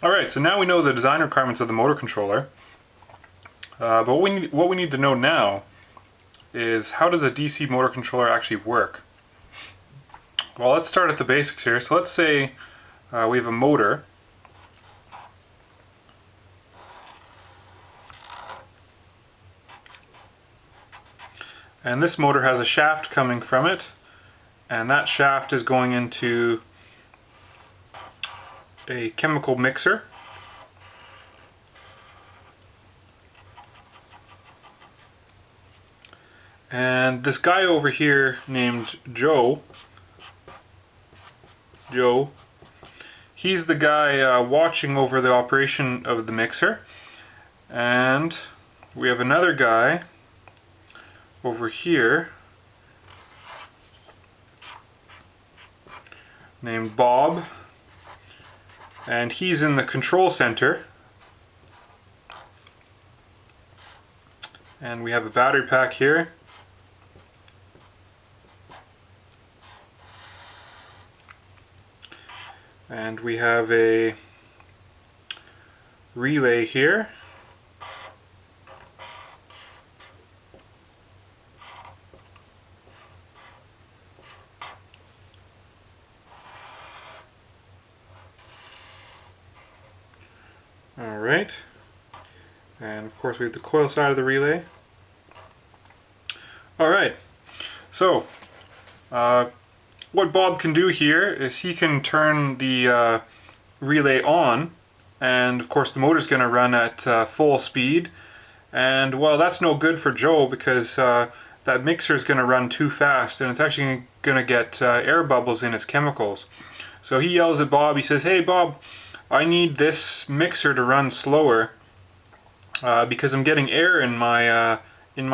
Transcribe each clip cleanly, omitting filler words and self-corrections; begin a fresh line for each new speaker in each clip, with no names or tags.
Alright, so now we know the design requirements of the motor controller. But what we need to know now is how does a DC motor controller actually work? Well, let's start at the basics here. So let's say we have a motor. And this motor has a shaft coming from it, and that shaft is going into a chemical mixer. And this guy over here named Joe, he's the guy watching over the operation of the mixer. And we have another guy over here named Bob, and he's in the control center. And we have a battery pack here. And we have a relay here. Alright, and of course we have the coil side of the relay. Alright, so what Bob can do here is he can turn the relay on, and of course the motor's going to run at full speed. And well, that's no good for Joe, because that mixer is going to run too fast, and it's actually going to get air bubbles in its chemicals. So he yells at Bob, he says, "Hey Bob, I need this mixer to run slower because I'm getting air in my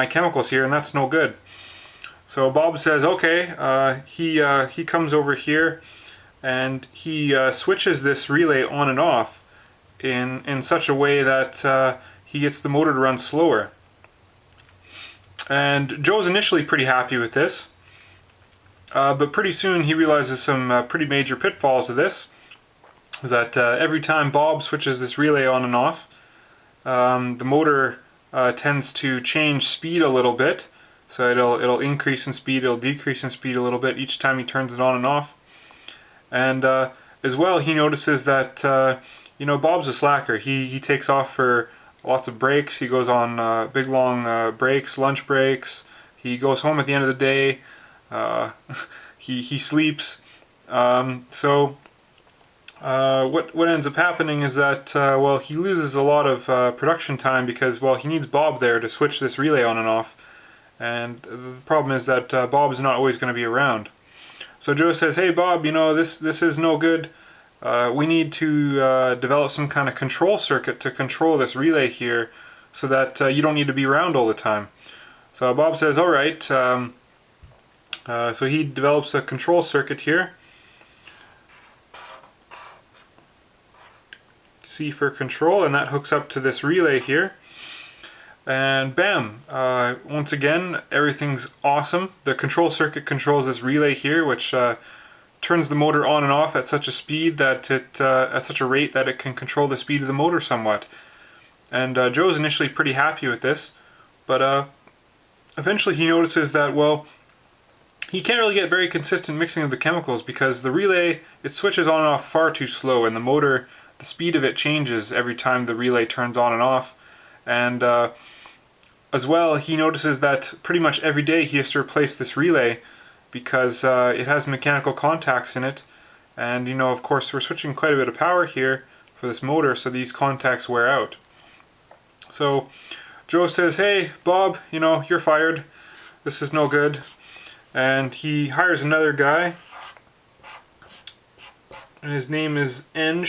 chemicals here, and that's no good." So Bob says, okay. He comes over here and he switches this relay on and off in such a way that he gets the motor to run slower. And Joe's initially pretty happy with this, but pretty soon he realizes some pretty major pitfalls of this. Is that every time Bob switches this relay on and off, the motor tends to change speed a little bit. So it'll increase in speed, it'll decrease in speed a little bit each time he turns it on and off. And as well, he notices that Bob's a slacker. He takes off for lots of breaks. He goes on big long breaks, lunch breaks. He goes home at the end of the day. He sleeps. What ends up happening is that well, he loses a lot of production time because, well, he needs Bob there to switch this relay on and off. And the problem is that Bob is not always going to be around. So Joe says, "Hey Bob, this is no good. We need to develop some kind of control circuit to control this relay here, so that you don't need to be around all the time." So Bob says, "All right." So he develops a control circuit here. C for control, and that hooks up to this relay here. And bam, once again, everything's awesome. The control circuit controls this relay here, which turns the motor on and off at such a speed that at such a rate that it can control the speed of the motor somewhat. And Joe's initially pretty happy with this, but eventually he notices that, well, he can't really get very consistent mixing of the chemicals, because the relay, it switches on and off far too slow, and the motor, the speed of it changes every time the relay turns on and off. And as well, he notices that pretty much every day he has to replace this relay because it has mechanical contacts in it. And of course, we're switching quite a bit of power here for this motor, so these contacts wear out. So Joe says, "Hey Bob, you're fired. This is no good." And he hires another guy, and his name is Eng.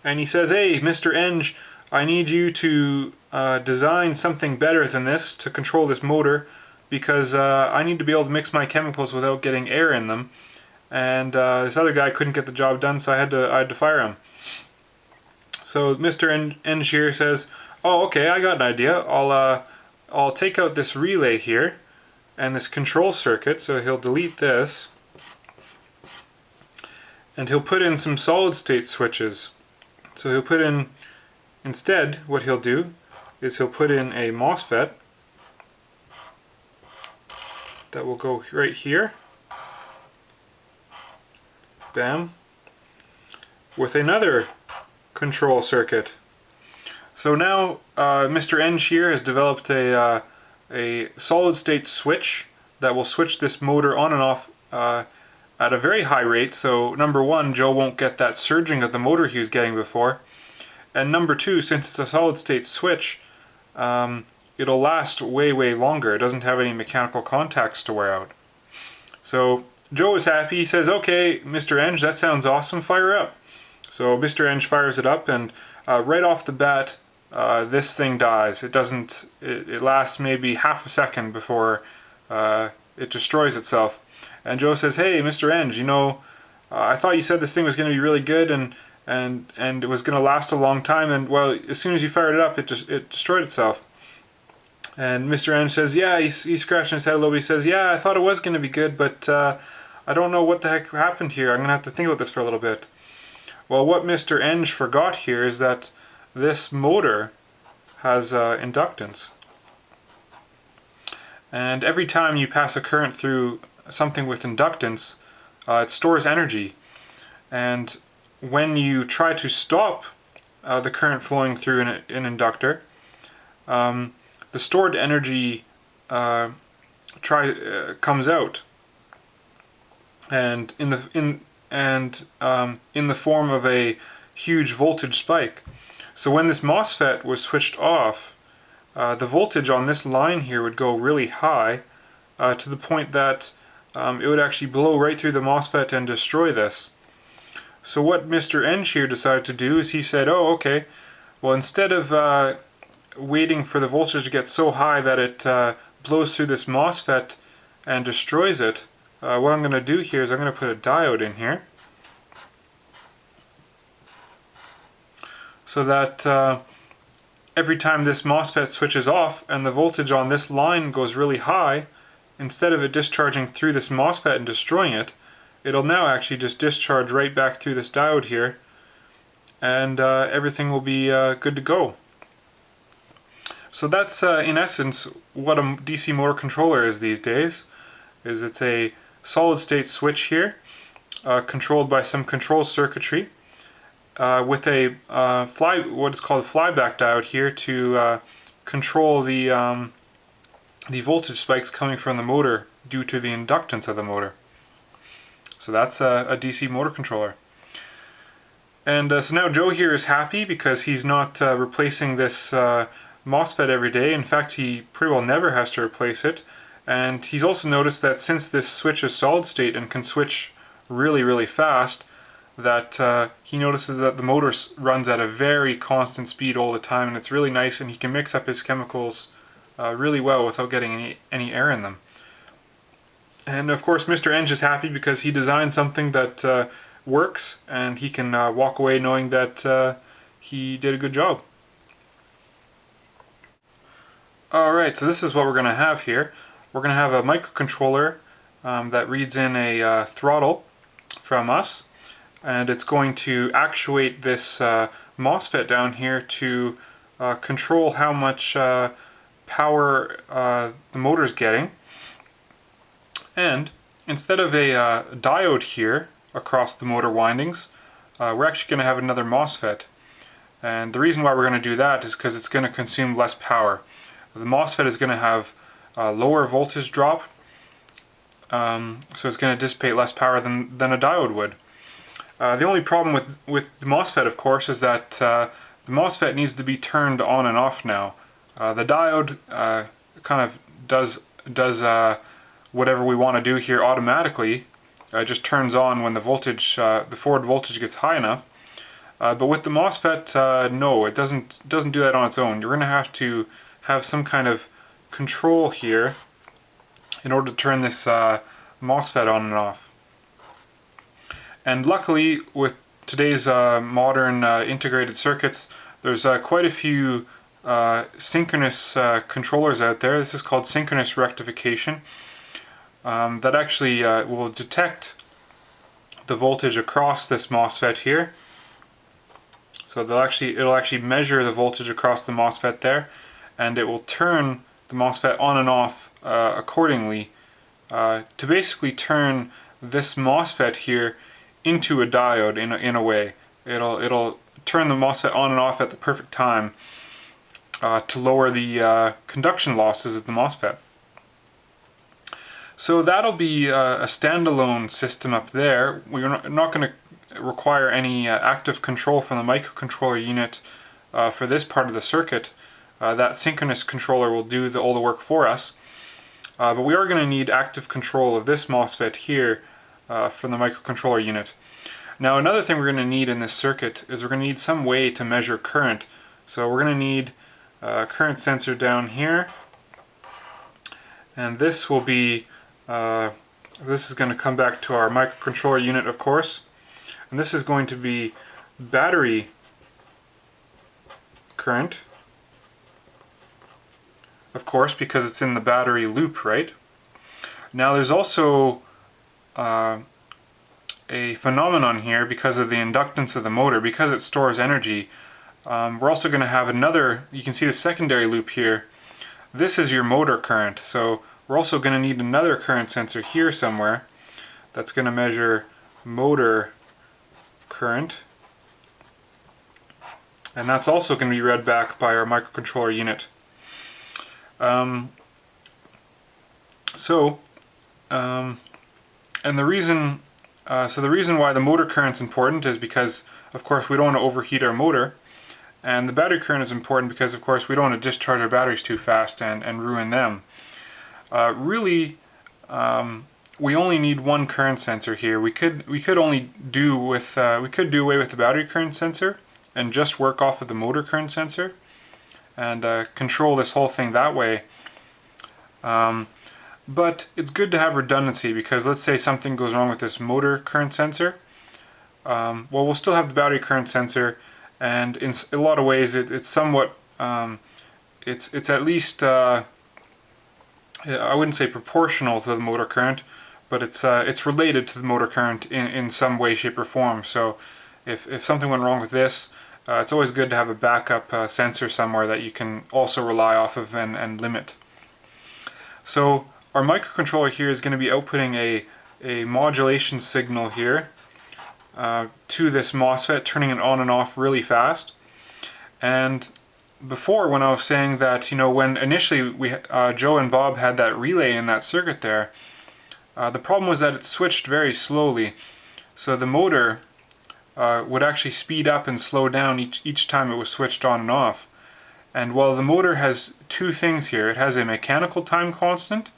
And he says, "Hey, Mr. Eng, I need you to design something better than this to control this motor, because I need to be able to mix my chemicals without getting air in them." And this other guy couldn't get the job done, so I had to fire him. So Mr. Eng here says, "Oh, okay, I got an idea. I'll take out this relay here and this control circuit." So he'll delete this. and he'll put in some solid state switches. So he'll put in, instead what he'll do is he'll put in a MOSFET that will go right here, bam, with another control circuit. So now Mr. Eng here has developed a solid state switch that will switch this motor on and off at a very high rate. So number one, Joe won't get that surging of the motor he was getting before, and number two, since it's a solid state switch, it'll last way longer. It doesn't have any mechanical contacts to wear out. So Joe is happy. He says, okay, Mr. Eng, that sounds awesome, fire up. So Mr. Eng fires it up, and right off the bat this thing dies. It lasts maybe half a second before it destroys itself. And Joe says, hey, Mr. Eng, you know, I thought you said this thing was going to be really good and it was going to last a long time, and well, as soon as you fired it up, it destroyed itself. And Mr. Eng says, yeah, he's scratching his head a little bit. He says, yeah, I thought it was going to be good, but I don't know what the heck happened here. I'm going to have to think about this for a little bit. Well, what Mr. Eng forgot here is that this motor has inductance. And every time you pass a current through something with inductance, it stores energy. And when you try to stop the current flowing through an inductor, the stored energy comes out, and in the form of a huge voltage spike. So when this MOSFET was switched off, the voltage on this line here would go really high, to the point that it would actually blow right through the MOSFET and destroy this. So what Mr. Eng here decided to do is he said, oh, okay, well, instead of waiting for the voltage to get so high that it blows through this MOSFET and destroys it, what I'm going to do here is I'm going to put a diode in here, so that every time this MOSFET switches off and the voltage on this line goes really high, instead of it discharging through this MOSFET and destroying it, it'll now actually just discharge right back through this diode here, and everything will be good to go. So that's in essence what a DC motor controller is these days. It's a solid state switch here, controlled by some control circuitry, with a what is called a flyback diode here to control the voltage spikes coming from the motor due to the inductance of the motor. So that's a DC motor controller. And so now Joe here is happy because he's not replacing this MOSFET every day. In fact, he pretty well never has to replace it. And he's also noticed that since this switch is solid state and can switch really fast, that he notices that the motor runs at a very constant speed all the time, and it's really nice, and he can mix up his chemicals really well without getting any air in them. And of course Mr. Eng is happy because he designed something that works, and he can walk away knowing that he did a good job. Alright, so this is what we're going to have here. We're going to have a microcontroller that reads in a throttle from us, and it's going to actuate this MOSFET down here to control how much power the motor is getting. And instead of a diode here across the motor windings, we're actually going to have another MOSFET. And the reason why we're going to do that is because it's going to consume less power. The MOSFET is going to have a lower voltage drop, so it's going to dissipate less power than a diode would. The only problem with the MOSFET, of course, is that the MOSFET needs to be turned on and off now. The diode kind of does whatever we want to do here automatically. It just turns on when the voltage, the forward voltage gets high enough. But with the MOSFET, no, it doesn't do that on its own. You're going to have some kind of control here in order to turn this MOSFET on and off. And luckily, with today's modern integrated circuits, there's quite a few synchronous controllers out there. This is called synchronous rectification, that actually will detect the voltage across this MOSFET here. So it'll actually measure the voltage across the MOSFET there, and it will turn the MOSFET on and off accordingly to basically turn this MOSFET here into a diode in a way. It'll turn the MOSFET on and off at the perfect time to lower the conduction losses of the MOSFET. So that'll be a standalone system up there. We're not going to require any active control from the microcontroller unit for this part of the circuit. That synchronous controller will do all the work for us. But we are going to need active control of this MOSFET here from the microcontroller unit. Now another thing we're going to need in this circuit is we're going to need some way to measure current. So we're going to need a current sensor down here, and this will be this is going to come back to our microcontroller unit, of course, and this is going to be battery current, of course, because it's in the battery loop, right? Now there's also a phenomenon here because of the inductance of the motor, because it stores energy. We're also going to have another, you can see the secondary loop here. This is your motor current, so we're also going to need another current sensor here somewhere that's going to measure motor current, and that's also going to be read back by our microcontroller unit. And the reason why the motor current's important is because, of course, we don't want to overheat our motor, and the battery current is important because, of course, we don't want to discharge our batteries too fast and ruin them. Really, we only need one current sensor here. We could only do with we could do away with the battery current sensor and just work off of the motor current sensor and control this whole thing that way. But it's good to have redundancy, because let's say something goes wrong with this motor current sensor. Well, we'll still have the battery current sensor, and in a lot of ways it's somewhat it's at least I wouldn't say proportional to the motor current, but it's related to the motor current in some way, shape, or form. So if something went wrong with this, it's always good to have a backup sensor somewhere that you can also rely off of and limit. So our microcontroller here is going to be outputting a modulation signal here to this MOSFET, turning it on and off really fast. And before, when I was saying that, you know, when initially Joe and Bob had that relay in that circuit there, the problem was that it switched very slowly. So the motor would actually speed up and slow down each time it was switched on and off. And well, the motor has two things here. It has a mechanical time constant.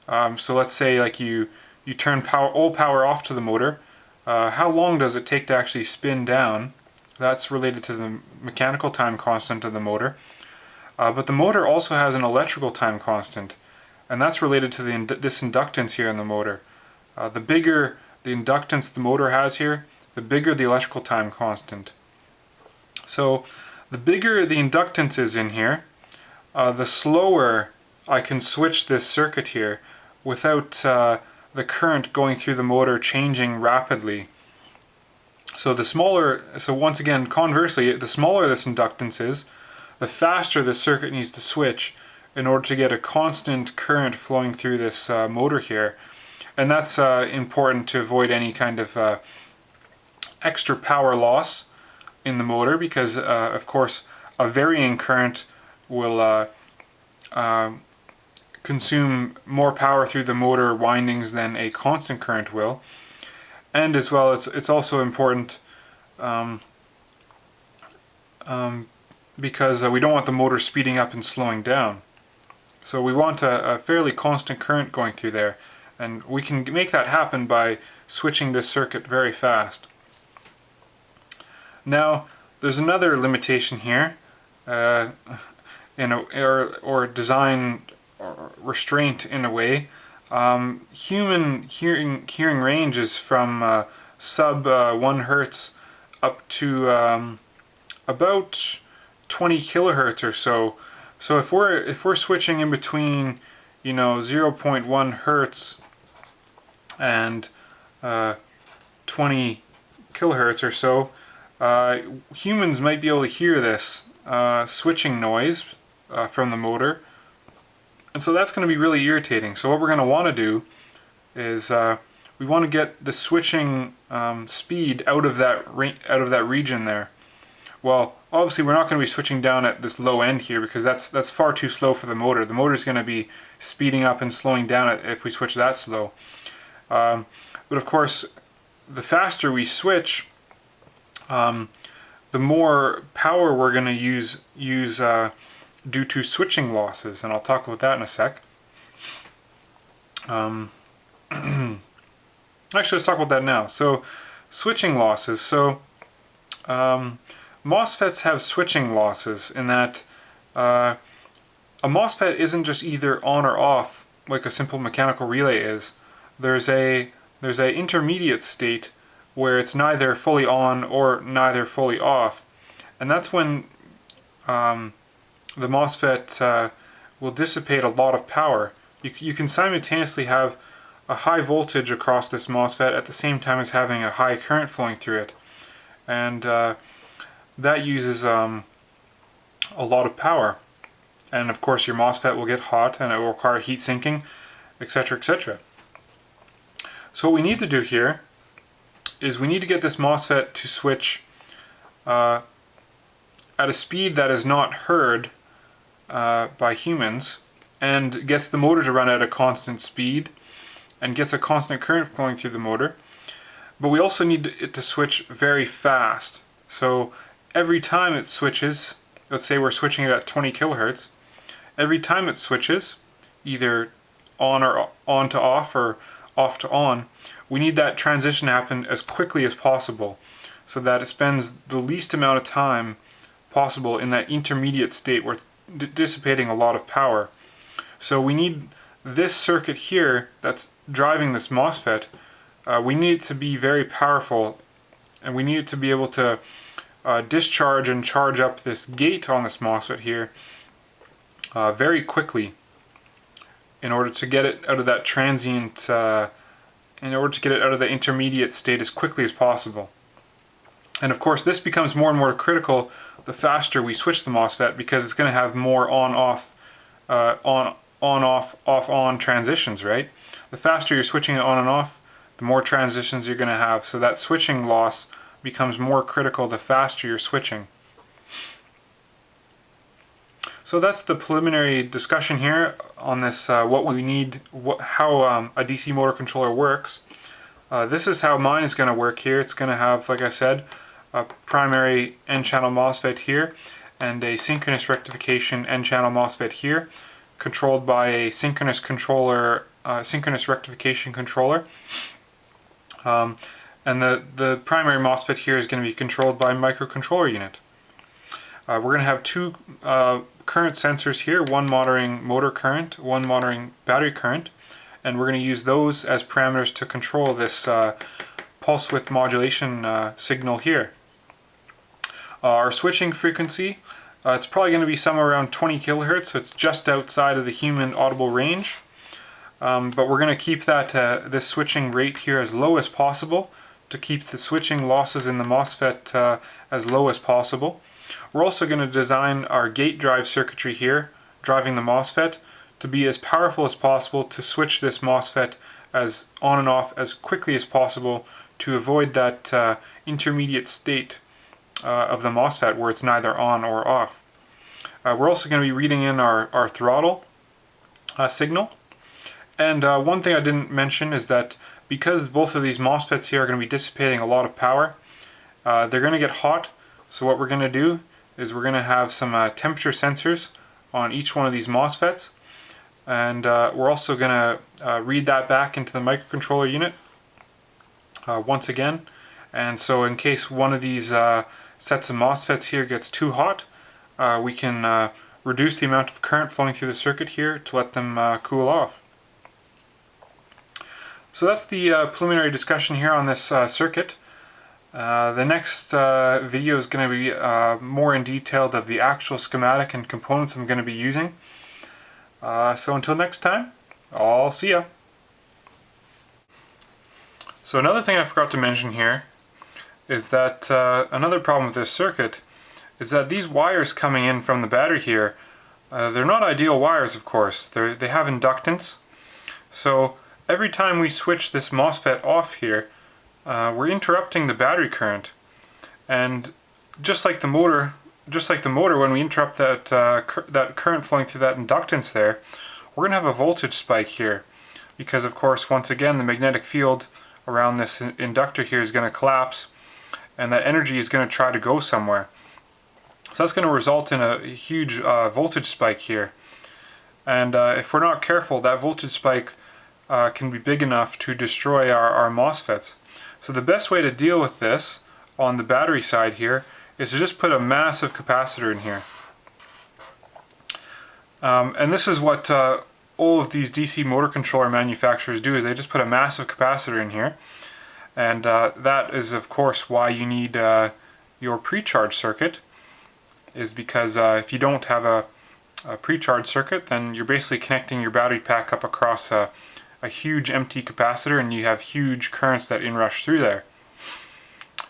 So let's say like you turn all power off to the motor. How long does it take to actually spin down? That's related to the mechanical time constant of the motor. But the motor also has an electrical time constant, and that's related to this inductance here in the motor. The bigger the inductance the motor has here, the bigger the electrical time constant. So the bigger the inductance is in here, the slower I can switch this circuit here without the current going through the motor changing rapidly. So once again, conversely, the smaller this inductance is, the faster the circuit needs to switch in order to get a constant current flowing through this motor here. And that's important to avoid any kind of extra power loss in the motor, because of course a varying current will consume more power through the motor windings than a constant current will. And as well, it's also important because we don't want the motor speeding up and slowing down. So we want a fairly constant current going through there, and we can make that happen by switching this circuit very fast. Now, there's another limitation here, or design restraint in a way. Human hearing range is from sub 1 hertz up to about 20 kilohertz or so. So if we're switching in between, you know, 0.1 hertz and 20 kilohertz or so, humans might be able to hear this switching noise from the motor, and so that's going to be really irritating. So what we're going to want to do is we want to get the switching speed out of that region there. Well, obviously we're not going to be switching down at this low end here, because that's far too slow for the motor. The motor is going to be speeding up and slowing down if we switch that slow. But of course, the faster we switch, the more power we're going to use due to switching losses, and I'll talk about that in a sec. Actually, let's talk about that now. So, switching losses. So, MOSFETs have switching losses in that a MOSFET isn't just either on or off like a simple mechanical relay is. There's a intermediate state where it's neither fully on or neither fully off, and that's when the MOSFET will dissipate a lot of power. You can simultaneously have a high voltage across this MOSFET at the same time as having a high current flowing through it, and that uses a lot of power. And of course your MOSFET will get hot and it will require heat sinking, etc., etc. So what we need to do here is we need to get this MOSFET to switch at a speed that is not heard by humans, and gets the motor to run at a constant speed and gets a constant current flowing through the motor. But we also need it to switch very fast. So every time it switches, let's say we're switching it at 20 kilohertz, every time it switches, either on to off or off to on, we need that transition to happen as quickly as possible, so that it spends the least amount of time possible in that intermediate state where it's dissipating a lot of power. So we need this circuit here that's driving this MOSFET, we need it to be very powerful, and we need it to be able to discharge and charge up this gate on this MOSFET here very quickly, in order to get it out of that transient, in order to get it out of the intermediate state as quickly as possible. And of course this becomes more and more critical the faster we switch the MOSFET, because it's going to have more on-off, on-off, off-on transitions, right? The faster you're switching it on and off, the more transitions you're going to have, so that switching loss becomes more critical the faster you're switching. So that's the preliminary discussion here on this, what we need, how a DC motor controller works. This is how mine is going to work here. It's going to have, like I said, a primary N-channel MOSFET here and a synchronous rectification N-channel MOSFET here, controlled by a synchronous controller, synchronous rectification controller. And the primary MOSFET here is going to be controlled by a microcontroller unit. We're going to have two current sensors here, one monitoring motor current, one monitoring battery current, and we're going to use those as parameters to control this pulse width modulation signal here. Our switching frequency, it's probably going to be somewhere around 20 kilohertz, so it's just outside of the human audible range. But we're going to keep that this switching rate here as low as possible to keep the switching losses in the MOSFET as low as possible. We're also going to design our gate drive circuitry here, driving the MOSFET, to be as powerful as possible to switch this MOSFET as on and off as quickly as possible, to avoid that intermediate state of the MOSFET where it's neither on or off. We're also going to be reading in our throttle signal. And one thing I didn't mention is that because both of these MOSFETs here are going to be dissipating a lot of power, they're going to get hot. So what we're going to do is we're going to have some temperature sensors on each one of these MOSFETs, and we're also going to read that back into the microcontroller unit once again. And so in case one of these sets of MOSFETs here gets too hot, we can reduce the amount of current flowing through the circuit here to let them cool off. So that's the preliminary discussion here on this circuit. The next video is going to be more in detail of the actual schematic and components I'm going to be using. So until next time, I'll see ya. So another thing I forgot to mention here is that another problem with this circuit is that these wires coming in from the battery here, they're not ideal wires, of course. They have inductance. So every time we switch this MOSFET off here, we're interrupting the battery current. And just like the motor, when we interrupt that current flowing through that inductance there, we're going to have a voltage spike here. Because of course, once again, the magnetic field around this inductor here is going to collapse, and that energy is going to try to go somewhere. So that's going to result in a huge voltage spike here. And if we're not careful, that voltage spike can be big enough to destroy our MOSFETs. So the best way to deal with this on the battery side here is to just put a massive capacitor in here. And this is what all of these DC motor controller manufacturers do, is they just put a massive capacitor in here. And that is of course why you need your pre-charge circuit, is because if you don't have a pre-charge circuit, then you're basically connecting your battery pack up across a huge empty capacitor, and you have huge currents that inrush through there.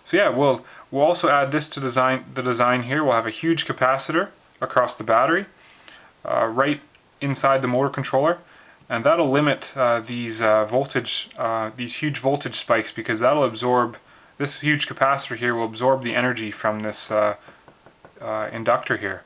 So yeah, we'll also add this to the design here. We'll have a huge capacitor across the battery, right inside the motor controller, and that'll limit these huge voltage spikes, because that'll absorb, this huge capacitor here will absorb the energy from this inductor here.